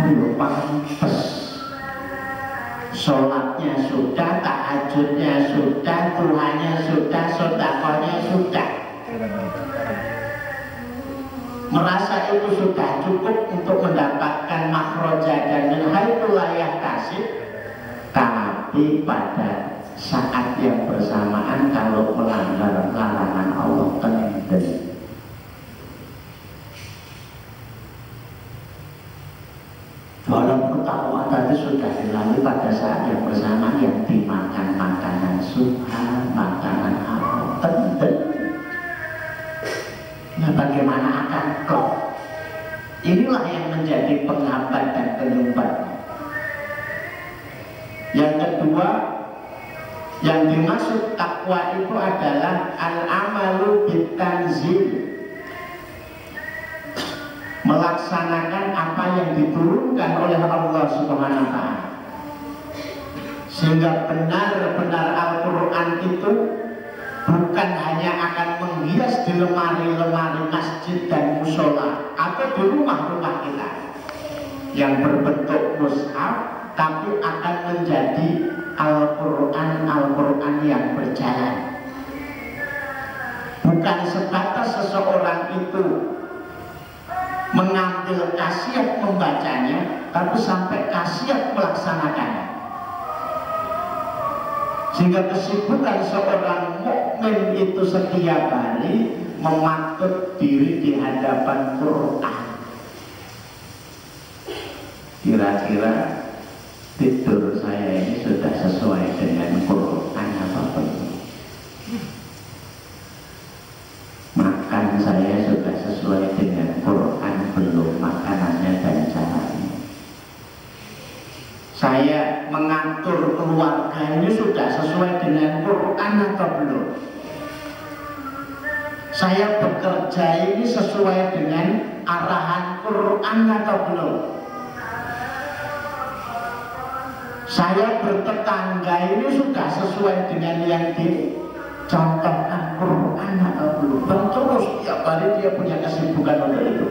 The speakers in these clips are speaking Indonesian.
Aduh, pantes. Sholatnya sudah, tahajudnya sudah, Tuhannya sudah, sedekahnya sudah. Merasa itu sudah cukup untuk mendapatkan makhraja dan minhaitu la yahtasib. Tapi pada saat yang bersamaan kalau melanggar larangan Allah kendeng. Walaupun takwa tadi sudah dilalui pada saat yang bersamaan yang dimakan makanan subhan, makanan haram, kendeng. Nah, bagaimana akan kok? Inilah yang menjadi penghambat dan penyumbat. Yang kedua, yang dimaksud takwa itu adalah al-amalu bitanzil, melaksanakan apa yang diturunkan oleh Allah Subhanahu wa ta'ala. Sehingga benar-benar Al-Quran itu bukan hanya akan menghias di lemari-lemari masjid dan musola atau di rumah-rumah kita yang berbentuk mushaf, tapi akan menjadi Al-Quran yang berjalan. Bukan sebatas seseorang itu mengambil khasiat membacanya, tapi sampai khasiat melaksanakannya. Sehingga kesibukan seorang mukmin itu setiap hari mematut diri di hadapan Quran. Kira-kira tidur saya ini sudah sesuai dengan Quran apa belum? Makan saya sudah sesuai dengan Quran belum, makanannya dan caranya? Saya mengatur keluarga ini sudah sesuai dengan Quran atau belum? Saya bekerja ini sesuai dengan arahan Quran atau belum? Saya bertetangga ini sudah sesuai dengan yang dicontohkan Quran atau belum? Dan terus tiap hari dia punya kesibukan untuk itu.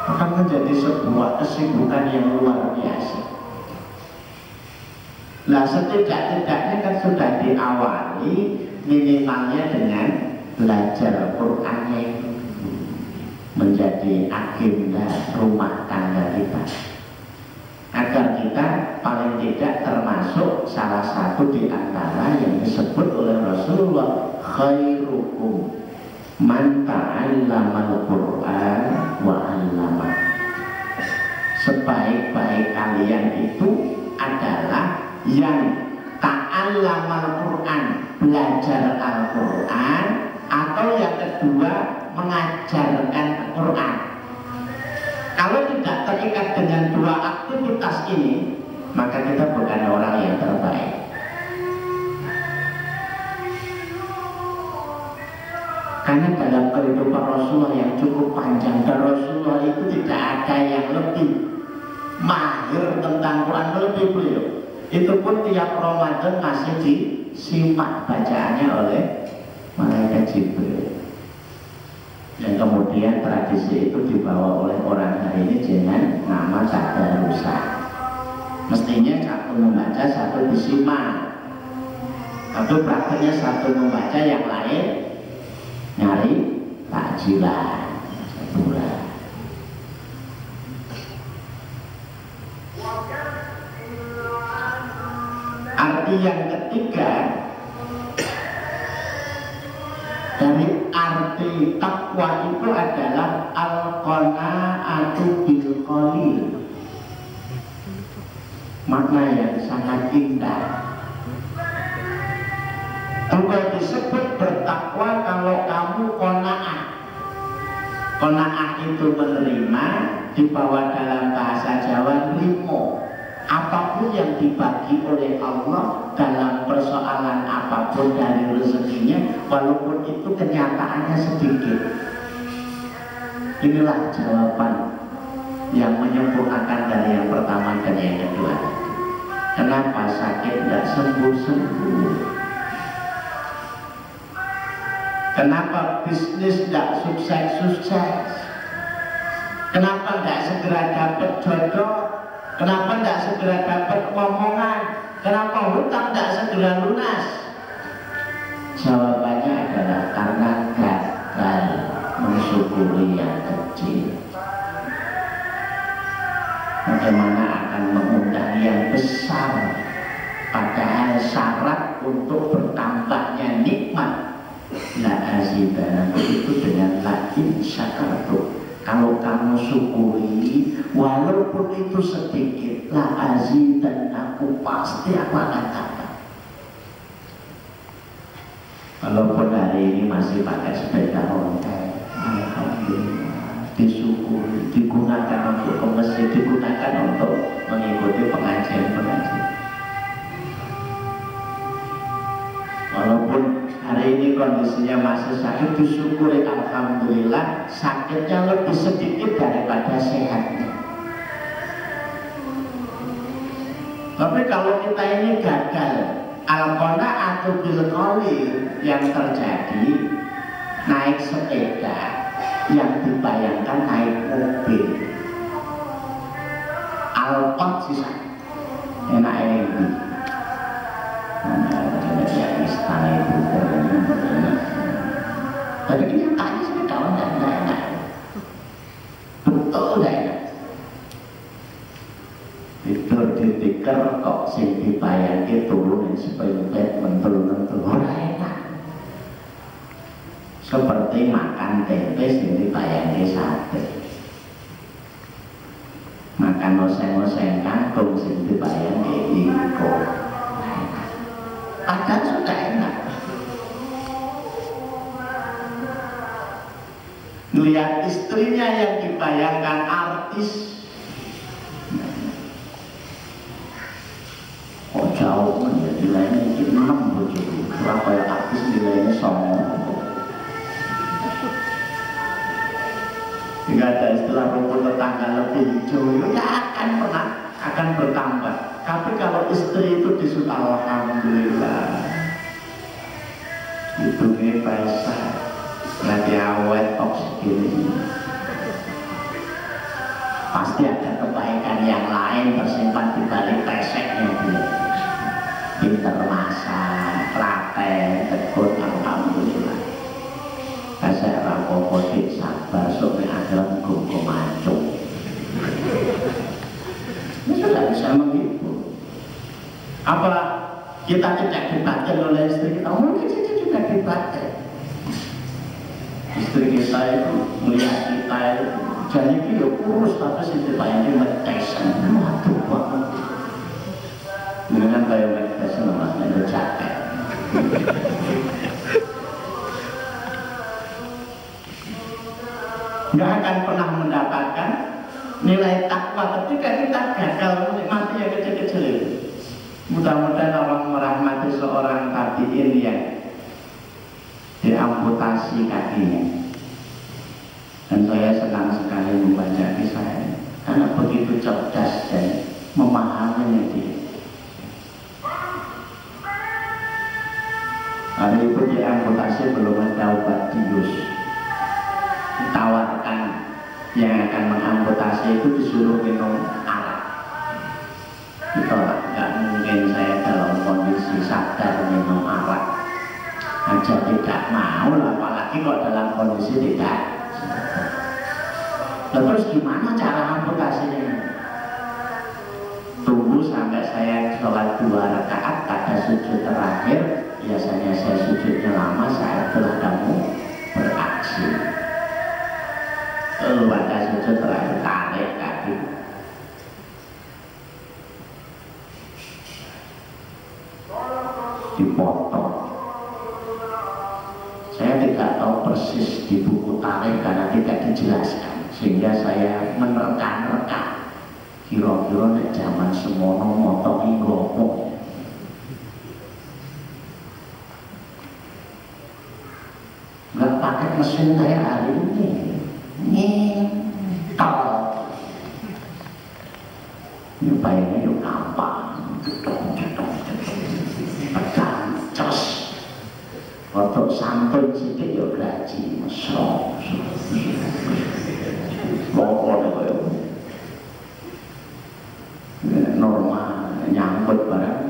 Akan menjadi sebuah kesibukan yang luar biasa. Nah, setidak-tidaknya kan sudah diawali minimalnya dengan belajar Qurannya itu menjadi agenda rumah tangga kita, agar kita paling tidak termasuk salah satu di antara yang disebut oleh Rasulullah, khairukum man ta'allamal Qur'an wa 'allama. Sebaik-baik kalian itu adalah yang ta'allamal Qur'an, belajar Al-Qur'an, atau yang kedua mengajarkan Quran. Kalau tidak terikat dengan dua aktivitas ini, maka kita bukan orang yang terbaik. Karena dalam kehidupan Rasulullah yang cukup panjang, dan Rasulullah itu tidak ada yang lebih mahir tentang Quran lebih beliau. Itu pun tiap Ramadan masih disimak bacaannya oleh malaikat Jibril. Dan kemudian tradisi itu dibawa oleh orang hari ini dengan nama tadarusan. Mestinya satu membaca, satu disimak. Tapi prakteknya satu membaca, yang lain nyari takjilan sebulan. Arti yang ketiga dari arti takwa itu adalah al-qanaatu bil qalil. Makna yang sangat indah. Engkau disebut bertakwa kalau kamu qanaah. Qanaah itu menerima, dibawa dalam bahasa Jawa limo. Apapun yang dibagi oleh Allah dalam persoalan apapun dari rezekinya, walaupun itu kenyataannya sedikit. Inilah jawaban yang menyempurnakan dari yang pertama dan yang kedua. Kenapa sakit tidak sembuh-sembuh? Kenapa bisnis tidak sukses-sukses? Kenapa tidak segera dapat jodoh? Kenapa tidak segera dapat omongan? Kenapa hutang tidak segera lunas? Jawabannya adalah karena gagal mensyukuri yang kecil. Bagaimana akan mengundang yang besar? Padahal syarat untuk bertambahnya nikmat la azidannakum itu dengan la in syakartum. Kalau kamu syukuri walaupun itu sedikit, la azidannakum, pasti aku akan tambah. Walaupun hari ini masih pakai sepeda ontel, alhamdulillah, disyukuri, digunakan untuk ke masjid, digunakan untuk mengikuti pengajian-pengajian. Walaupun hari ini kondisinya masih sakit, disyukuri, alhamdulillah, sakitnya lebih sedikit daripada sehatnya. Tapi kalau kita ini gagal al-qanaatu bil qauli, yang terjadi naik sepeda yang dibayangkan naik mobil, al-qat sisa enak ini. Istana itu tapi kenyataannya sih kawan dan enak, betul dah enak. Tidur di tikar kok sing dibayangke turun sepempet mentul-mentul ora enak. Seperti makan tempe sing dibayangke sate, makan oseng-oseng kangkung sing dibayangke iko. Padahal sudah enak. Melihat istrinya yang dibayangkan artis, kok jauh ya, nilainya 6 bojoku, kurang kayak artis nilainya 9. Jika ada istilah rumput tetangga lebih hijau, ya akan bertambah. Tapi kalau istri itu disuruh alhamdulillah, hidungnya basah, lagi awet oksigen, pasti ada kebaikan yang lain tersimpan di balik peseknya dia. Pinter masak, praktek, tekun, alhamdulillah. Kasih rapopo dik sabar, sampai akhirat gugu mancung. Ini sudah bisa menghibur. Apa kita tidak dibatin oleh istri kita? Mungkin saja juga dibatin. Istri kita itu melihat kita itu jadi dia kurus, tapi sih dibayangin meditesan. Waduh banget. Ini kan kayak meditesan namanya itu jaket. Nggak akan pernah mendapatkan nilai takwa ketika kita gagal menikmati yang kecil-kecil itu. Mudah-mudahan Allah merahmati seorang tabi'in yang diamputasi kakinya. Dan saya senang sekali membaca kisahnya karena begitu cerdas dan memahaminya dia. Hari itu diamputasi belum ada obat bius. Ditawarkan yang akan mengamputasi itu disuruh minum arak. Ditolak, nggak mungkin saya dalam kondisi sadar minum arak aja tidak mau, apalagi kok dalam kondisi tidak. Terus gimana cara amputasinya? Tunggu sampai saya sholat 2 rakaat pada sujud terakhir. Biasanya saya sujudnya lama, saat telah kamu beraksi. Lalu pada sujud terakhir tarik kaki, dipotong. Saya tidak tahu persis di buku tarik karena tidak dijelaskan, sehingga saya menerka-nerka kira-kira di zaman semono motongi gopo. Nggak pakai mesin kayak hari ini. Tol ini bayarnya yuk gampang, jedong pegang cos untuk santun sedikit yuk gaji mesok apa normal nyambut barang